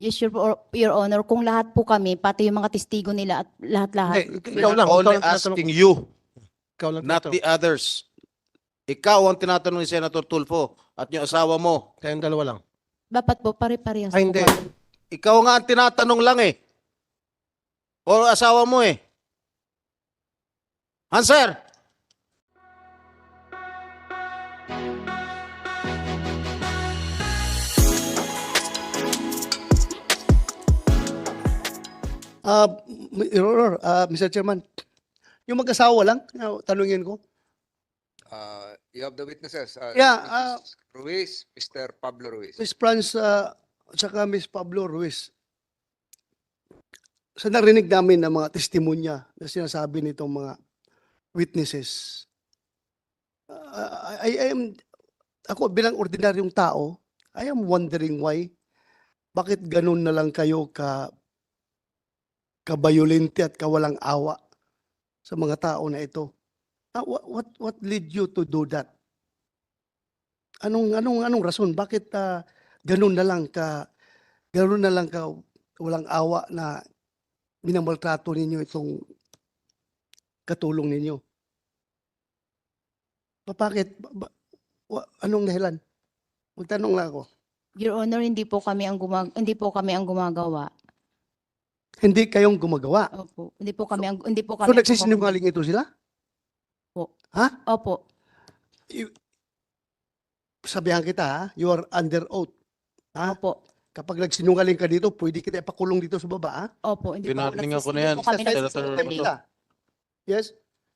Yes, Your Honor, kung lahat po kami, pati yung mga testigo nila at lahat-lahat. Hindi, We ikaw are lang. only ikaw lang asking tinatanong. you, Ikaw lang not tinatanong. the others. Ikaw ang tinatanong ni Senator Tulfo at yung asawa mo. Kayong dalawa lang. Dapat po, pare-parehas Ay, po hindi. kami. Ikaw nga ang tinatanong lang eh. O asawa mo eh. Answer! Your Honor, Mr. Chairman, yung mag-asawa lang, tanungin ko. You have the witnesses. Yeah, Mrs. Ruiz, Mr. Pablo Ruiz. Miss Franz, saka Miss Pablo Ruiz. Sa narinig namin ng mga testimonya na sinasabi nitong mga witnesses, ako bilang ordinaryong tao, I am wondering why, bakit ganun na lang kayo kabayolente at kawalang awa sa mga tao na ito? What led you to do that? Anong rason? Bakit ganun na lang ka walang awa na minamaltrato ninyo itong katulong ninyo? Bakit? Anong dahilan? Magtanong lang ako. Your Honor, hindi po kami ang gumagawa. Hindi kayong gumagawa. Opo. Hindi po kami So nagsisinungaling ito sila? Opo. Ha? Opo. Sabihan kita ha, you are under oath. Ha? Opo. Kapag nagsinungaling ka dito, pwede kita ipakulong dito sa baba ha? Opo. Hindi po Pinarningan ko na yan, hindi po kami Senator nagsisinungaling. Tulfo. Yes?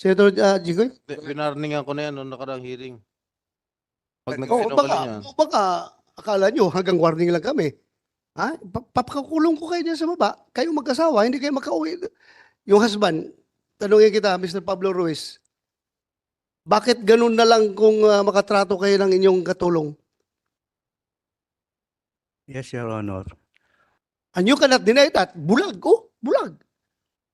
Senator Jigoy? Pinarningan ko na yan noong nakarang hearing. Pag Oh, nagsinungaling yan. baka akala nyo hanggang warning lang kami. Ha? Papakulong ko kayo dyan sa baba. Kayo mag-asawa, hindi kayo makauwi. Yung husband, tanungin kita, Mr. Pablo Ruiz, bakit ganun na lang kung makatrato kayo ng inyong katulong? Yes, Your Honor. And you cannot deny that. Bulag, oh, bulag.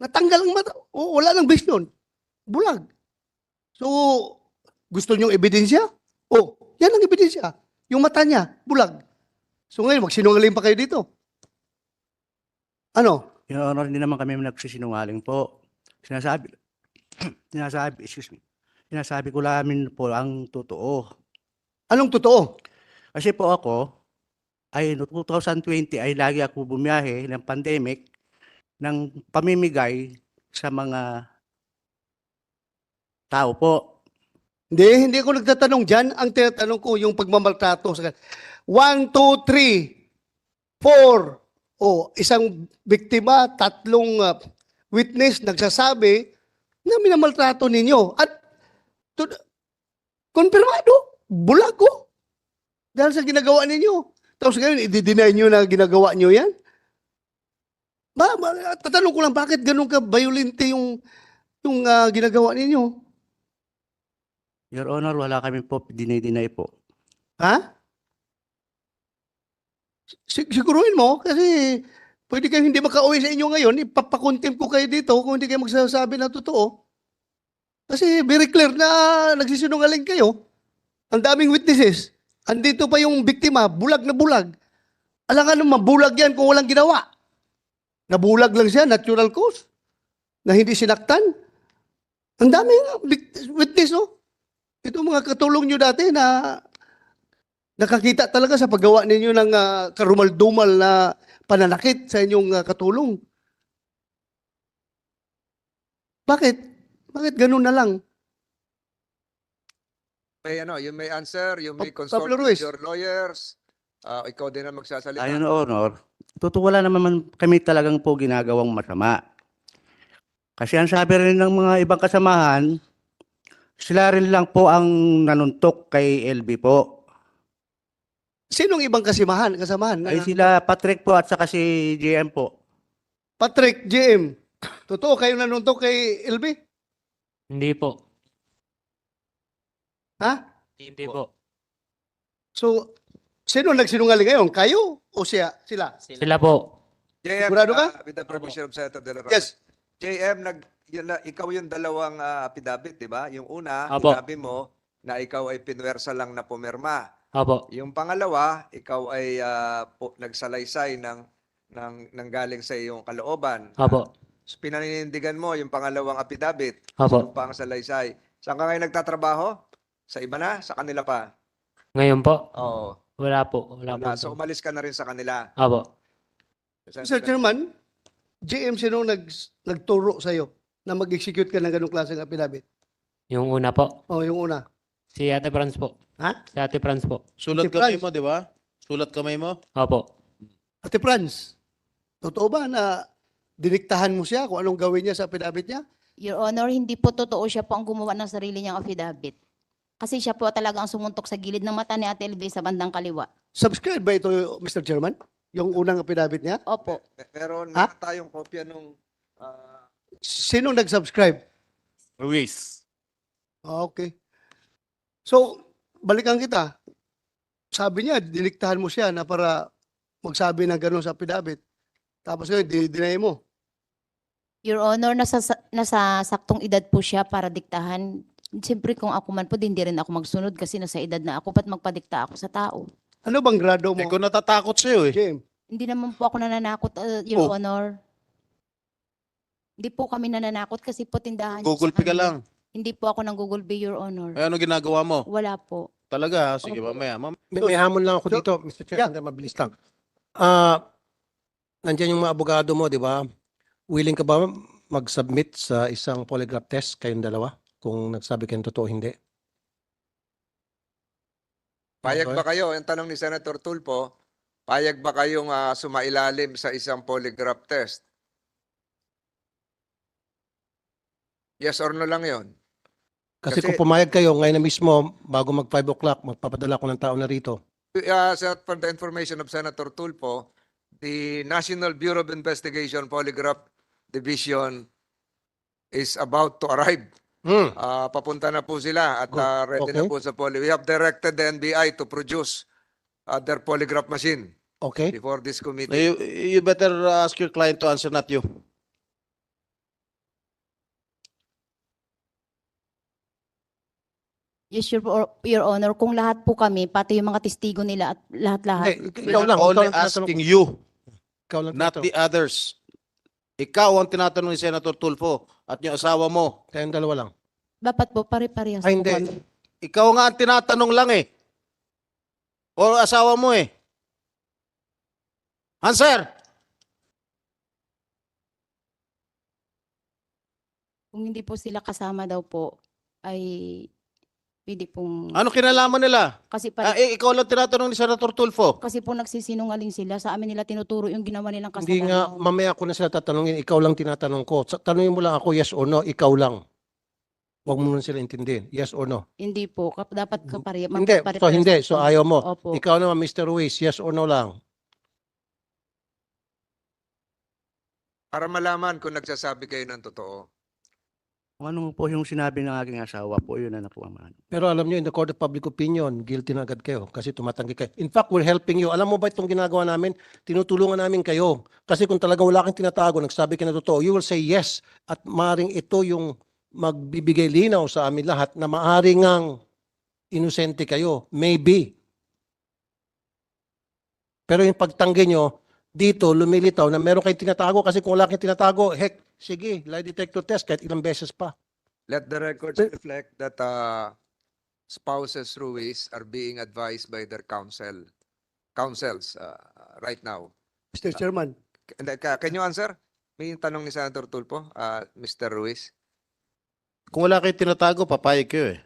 Natanggal ang mata. Oh, wala nang vision. Bulag. So, gusto nyo ebidensya? Oh, yan ang ebidensya. Yung mata niya, bulag. So ngayon, magsinungaling pa kayo dito. Ano? Your Honor, hindi naman kami nagsisinungaling po. Sinasabi ko lamin po ang totoo. Anong totoo? Kasi po ako, ay no 2020 ay lagi ako bumiyahe ng pandemic ng pamimigay sa mga tao po. Hindi ako nagtatanong dyan. Ang tinatanong ko, yung pagmamaltrato. 1, 2, 3, 4. O, isang biktima, 3 witness nagsasabi na minamaltrato ninyo. At konfirmado, bulag ko. Dahil sa ginagawa ninyo. Tapos ngayon, i-deny nyo na ginagawa nyo yan? Tatanong ko lang, bakit ganun ka violente yung ginagawa ninyo? Your Honor, wala kami po dinay po. Ha? Siguruhin mo kasi pwede kayo hindi makauwi sa inyo ngayon, ipapakontempt ko kayo dito kung hindi kayo magsasabi na totoo. Kasi very clear na nagsisinungaling kayo. Ang daming witnesses. Andito pa yung biktima, bulag na bulag. Alangan naman, bulag yan kung walang ginawa. Nabulag lang siya, natural cause. Na hindi sinaktan. Ang daming witness, oh. Ito mga katulong nyo dati na nakakita talaga sa paggawa ninyo ng karumal-dumal na pananakit sa inyong katulong. Bakit? Bakit ganun na lang? You may answer, you may Pablo consult with Ruiz. your lawyers. Ikaw din ang magsasalita. Ayun, Your Honor, totoo wala naman kami talagang po ginagawang masama. Kasi ang sabi rin ng mga ibang kasamahan, sila rin lang po ang nanuntok kay LB po. Sinong ibang kasamahan? Ay sila Patrick po at saka si JM po. Patrick, JM. Totoo kayo nanuntok kay LB? Hindi po. Ha? Hindi po. So, sino nagsinungaling ngayon? Kayo o sila? Sila po. JM, Sigurado ka? with the permission of Senator De La Rosa. Yes. JM, ikaw yung dalawang affidavit, di ba? Yung una, Apo. sinabi mo na ikaw ay pinwersa lang na pumirma. Opo. Yung pangalawa, ikaw ay nagsalaysay ng ng galing sa iyong kalooban. Opo. Pinaninindigan mo yung pangalawang affidavit, Opo. pang salaysay. Saan ka ngayon nagtatrabaho? Sa iba na? Sa kanila pa? Ngayon po? Oo. Wala po. Wala po. Wala. So umalis ka na rin sa kanila. Opo. Mr. Chairman, JM, sino nagturo sa'yo na mag-execute ka ng ganong klaseng affidavit? Yung una po. O, yung una. Si Ate Franz po. Ha? Si Ate Franz po. Sulat Si kamay Franz. mo, di ba? Sulat kamay mo? Opo. Ate Franz, totoo ba na diniktahan mo siya kung anong gawin niya sa affidavit niya? Your Honor, hindi po totoo siya po ang gumawa ng sarili niyang affidavit. Kasi siya po talaga ang sumuntok sa gilid ng mata ni Ate LV sa bandang kaliwa. Subscribe ba ito, Mr. Chairman? Yung unang affidavit niya? Opo. Pero Ha? tayong kopya nung Sino nag-subscribe? Ruiz. Okay. So, balikan kita. Sabi niya, diniktahan mo siya na para magsabi ng gano'n sa affidavit. Tapos ngayon, dinay mo. Your Honor, nasa saktong edad po siya para diktahan. Siyempre kung ako man po, hindi rin ako magsunod kasi nasa edad na ako, ba't magpadikta ako sa tao? Ano bang grado mo, Eh, kung natatakot sa'yo eh. James? Hindi naman po ako nananakot, Your Oh. Honor. Hindi po kami nananakot kasi po tindahan niyo Google sa Pay ka kanila. lang. Hindi po ako ng Google Pay, Your Honor. Eh, ano ginagawa mo? Wala po. Talaga, ha? Sige, Opo. mamaya. May hamon lang ako So, dito, Mr. Chair, yeah. mabilis lang. Nandiyan yung mga abogado mo, di ba? Willing ka ba mag-submit sa isang polygraph test kayong dalawa? Kung nagsabi kayong totoo, hindi. payag Okay. ba kayo? Ang tanong ni Senator Tulfo, payag ba kayong sumailalim sa isang polygraph test? Yes or no lang yon. Kasi, Kasi- kung pumayag kayo, ngayon na mismo, bago mag 5 o'clock, magpapadala ko ng tao na rito. For the information of Senator Tulfo, the National Bureau of Investigation Polygraph Division is about to arrive. Papunta na po sila at Good. ready na Okay. po sa We have directed the NBI to produce their polygraph machine Okay? before this committee. You better ask your client to answer, not you. Yes, Your Honor, kung lahat po kami, pati yung mga testigo nila at lahat-lahat. Hindi, ikaw lang. Only ikaw lang tinatanong asking ko. you, Ikaw lang not tinatanong the others. Ikaw ang tinatanong ni Senator Tulfo at yung asawa mo. ko. Kayong dalawa lang. Dapat po, pare-parehas Ay, po hindi. kami. Ikaw nga ang tinatanong lang eh. O asawa mo eh. Answer! Kung hindi po sila kasama daw po, ay pwede pong... Ano kinalaman nila? Kasi, Ikaw lang tinatanong ni Senator Tulfo. kasi po nagsisinungaling sila. Sa amin nila tinuturo yung ginawa nilang kasalanan. Hindi nga, mamaya ko na sila tatanungin. Ikaw lang tinatanong ko. Tanungin mo lang ako, yes or no, ikaw lang. Huwag mo nun sila intindihin. Yes or no? Hindi po. Dapat kapare. Hindi. So, hindi. So, ayaw mo. Opo. Ikaw naman, Mr. Ruiz, yes or no lang. Para malaman kung nagsasabi kayo ng totoo. Kung ano po yung sinabi ng aking asawa po, yun na po ang ano. Pero alam nyo, in the court of public opinion, guilty na agad kayo kasi tumatanggi kayo. In fact, we're helping you. Alam mo ba itong ginagawa namin? Tinutulungan namin kayo. Kasi kung talaga wala kang tinatago, nagsabi ka na totoo, you will say yes. At maaaring ito yung magbibigay linaw sa amin lahat na maaaring ang inosente kayo. Maybe. Pero yung pagtanggi nyo, dito lumilitaw na meron kayong tinatago kasi kung wala kayong tinatago, heck, sige, lie detector test kahit ilang beses pa. Let the records reflect that spouses Ruiz are being advised by their counsels right now. Mr. Chairman, Can you answer? May tanong ni Senator Tulfo, Mr. Ruiz. Kung wala kayo tinatago, papayag kayo eh.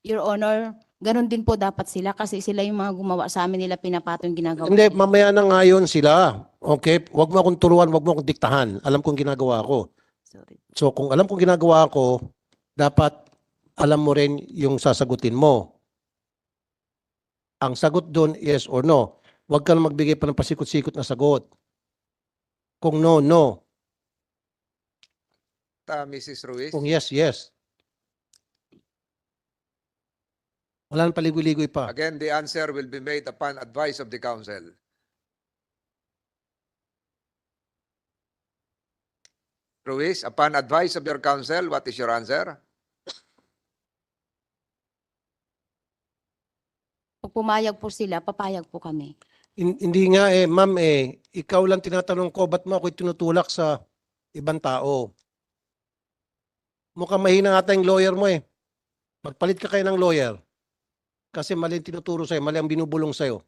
Your Honor, ganun din po dapat sila kasi sila yung mga gumawa sa amin nila pinapato yung ginagawa. Hindi, nila. mamaya na ngayon sila. Okay? Huwag mo akong turuan, huwag mo akong diktahan. Alam kong ginagawa ko. Sorry. So kung alam kong ginagawa ko, dapat alam mo rin yung sasagutin mo. Ang sagot doon, yes or no. Huwag ka na magbigay pa ng pasikot-sikot na sagot. Kung no, no. Mrs. Ruiz. Kung yes, yes. Wala nang paligoy-ligoy pa. Again, the answer will be made upon advice of the counsel. Ruiz, upon advice of your counsel, what is your answer? Pag pumayag po sila, papayag po kami. Hindi nga ma'am ikaw lang tinatanong ko, ba't mo ako tinutulak sa ibang tao? Mukhang mahina ata yung lawyer mo eh. Magpalit ka kayo ng lawyer. Kasi mali ang tinuturo sa'yo, mali ang binubulong sa'yo.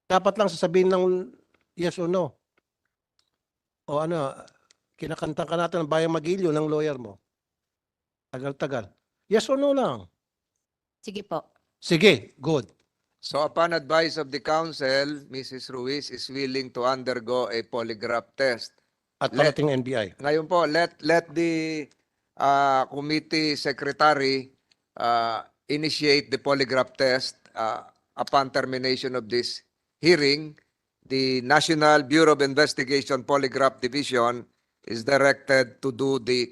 Dapat lang sasabihin ng yes or no. O ano, kinakanta ka natin ng Bayang Magilyo ng lawyer mo. Tagal-tagal. Yes or no lang. Sige po. Sige, good. So upon advice of the counsel, Mrs. Ruiz is willing to undergo a polygraph test. At Let- parating NBI. Ngayon po, let the committee secretary initiate the polygraph test upon termination of this hearing. The National Bureau of Investigation Polygraph Division is directed to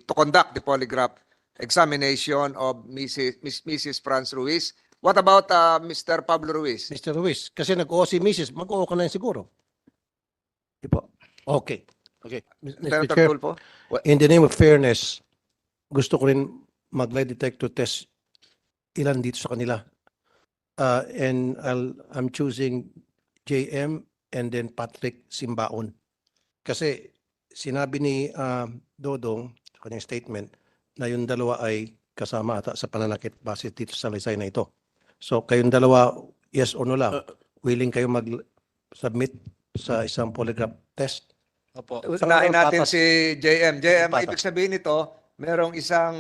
conduct the polygraph examination of Mrs. Franz Ruiz. What about Mr. Pablo Ruiz? Mr. Ruiz, kasi nag-oo si Mrs. Mag-oo ka na yun siguro. Di po. Okay. Okay. Mr. Senator Chair, Tulfo? in the name of fairness, gusto ko rin mag-lie detector test ilan dito sa kanila. And I'm choosing JM and then Patrick Simbaon. Kasi sinabi ni Dodong sa kanyang statement na yung dalawa ay kasama ata sa pananakit base dito sa lisay na ito. So kayong dalawa, yes or no lang, willing kayo mag-submit sa isang polygraph test? Opo. Unahin natin Patas. si JM. JM, Patas. ibig sabihin nito, merong isang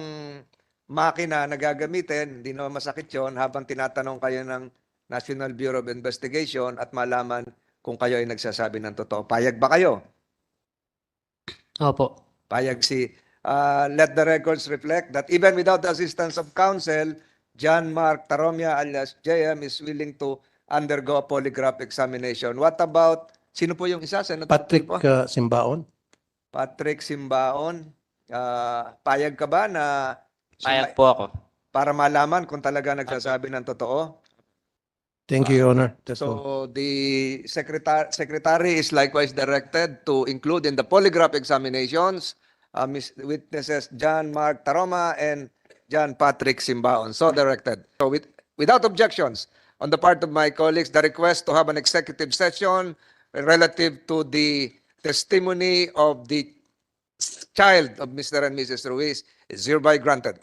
makina na gagamitin, hindi naman masakit yon, habang tinatanong kayo ng National Bureau of Investigation at malaman kung kayo ay nagsasabi ng totoo. Payag ba kayo? Opo. Payag si... let the records reflect that even without the assistance of counsel, John Mark Taromia alias JM is willing to undergo a polygraph examination. What about... Sino po yung isa? Senator Patrick Tulfo? Simbaon? Patrick Simbaon, payag ka ba na Payag po ako. para malaman kung talaga nagsasabi ng totoo? Thank you, Your Honor. That's all. So the secretary is likewise directed to include in the polygraph examinations witnesses John Mark Taroma and John Patrick Simbaon. So directed. So without objections on the part of my colleagues, the request to have an executive session relative to the testimony of the child of Mr. and Mrs. Ruiz is hereby granted.